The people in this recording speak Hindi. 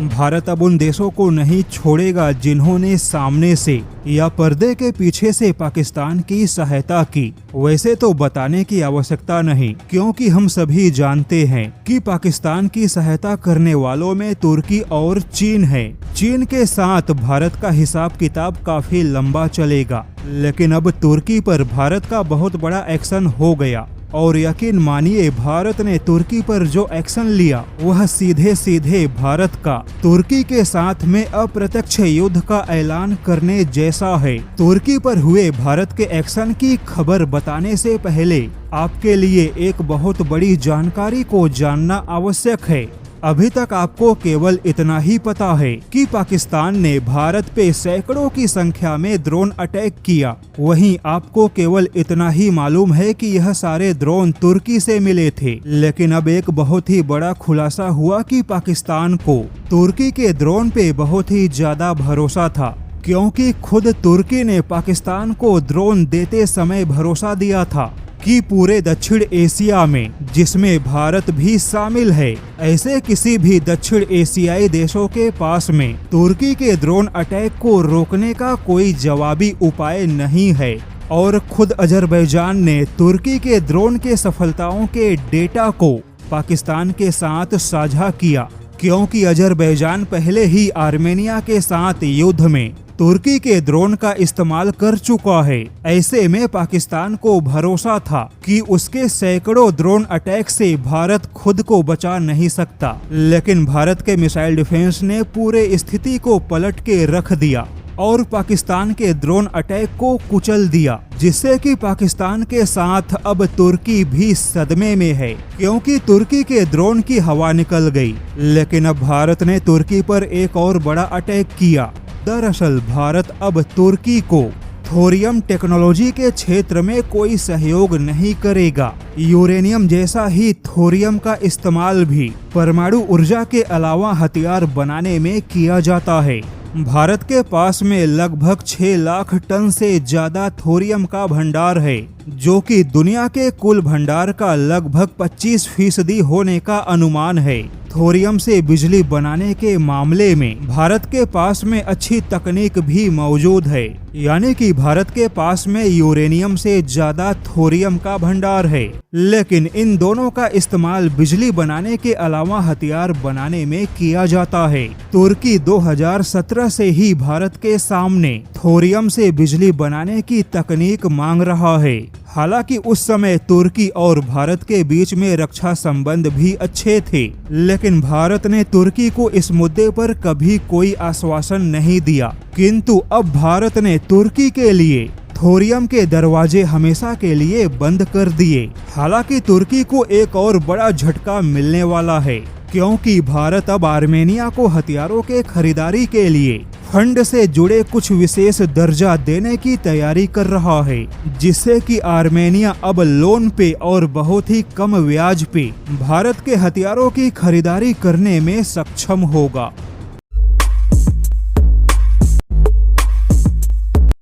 भारत अब उन देशों को नहीं छोड़ेगा जिन्होंने सामने से या पर्दे के पीछे से पाकिस्तान की सहायता की। वैसे तो बताने की आवश्यकता नहीं, क्योंकि हम सभी जानते हैं कि पाकिस्तान की सहायता करने वालों में तुर्की और चीन है। चीन के साथ भारत का हिसाब किताब काफी लंबा चलेगा, लेकिन अब तुर्की पर भारत का बहुत बड़ा एक्शन हो गया। और यकीन मानिए, भारत ने तुर्की पर जो एक्शन लिया वह सीधे सीधे भारत का तुर्की के साथ में अप्रत्यक्ष युद्ध का ऐलान करने जैसा है। तुर्की पर हुए भारत के एक्शन की खबर बताने से पहले आपके लिए एक बहुत बड़ी जानकारी को जानना आवश्यक है। अभी तक आपको केवल इतना ही पता है कि पाकिस्तान ने भारत पे सैकड़ों की संख्या में ड्रोन अटैक किया। वहीं आपको केवल इतना ही मालूम है कि यह सारे ड्रोन तुर्की से मिले थे। लेकिन अब एक बहुत ही बड़ा खुलासा हुआ कि पाकिस्तान को तुर्की के ड्रोन पे बहुत ही ज्यादा भरोसा था, क्योंकि खुद तुर्की ने पाकिस्तान को ड्रोन देते समय भरोसा दिया था कि पूरे दक्षिण एशिया में, जिसमें भारत भी शामिल है, ऐसे किसी भी दक्षिण एशियाई देशों के पास में तुर्की के ड्रोन अटैक को रोकने का कोई जवाबी उपाय नहीं है। और खुद अजरबैजान ने तुर्की के ड्रोन के सफलताओं के डेटा को पाकिस्तान के साथ साझा किया, क्योंकि अजरबैजान पहले ही आर्मेनिया के साथ युद्ध में तुर्की के ड्रोन का इस्तेमाल कर चुका है। ऐसे में पाकिस्तान को भरोसा था कि उसके सैकड़ों ड्रोन अटैक से भारत खुद को बचा नहीं सकता। लेकिन भारत के मिसाइल डिफेंस ने पूरे स्थिति को पलट के रख दिया और पाकिस्तान के ड्रोन अटैक को कुचल दिया, जिससे कि पाकिस्तान के साथ अब तुर्की भी सदमे में है, क्योंकि तुर्की के ड्रोन की हवा निकल गई। लेकिन अब भारत ने तुर्की पर एक और बड़ा अटैक किया। दरअसल भारत अब तुर्की को थोरियम टेक्नोलॉजी के क्षेत्र में कोई सहयोग नहीं करेगा। यूरेनियम जैसा ही थोरियम का इस्तेमाल भी परमाणु ऊर्जा के अलावा हथियार बनाने में किया जाता है। भारत के पास में लगभग 6 लाख टन से ज्यादा थोरियम का भंडार है, जो कि दुनिया के कुल भंडार का लगभग 25% होने का अनुमान है। थोरियम से बिजली बनाने के मामले में भारत के पास में अच्छी तकनीक भी मौजूद है, यानी कि भारत के पास में यूरेनियम से ज्यादा थोरियम का भंडार है। लेकिन इन दोनों का इस्तेमाल बिजली बनाने के अलावा हथियार बनाने में किया जाता है। तुर्की 2017 से ही भारत के सामने थोरियम से बिजली बनाने की तकनीक मांग रहा है। हालांकि उस समय तुर्की और भारत के बीच में रक्षा संबंध भी अच्छे थे, लेकिन भारत ने तुर्की को इस मुद्दे पर कभी कोई आश्वासन नहीं दिया। किंतु अब भारत ने तुर्की के लिए थोरियम के दरवाजे हमेशा के लिए बंद कर दिए। हालांकि तुर्की को एक और बड़ा झटका मिलने वाला है, क्योंकि भारत अब आर्मेनिया को हथियारों के खरीदारी के लिए फंड से जुड़े कुछ विशेष दर्जा देने की तैयारी कर रहा है, जिससे कि आर्मेनिया अब लोन पे और बहुत ही कम ब्याज पे भारत के हथियारों की खरीदारी करने में सक्षम होगा।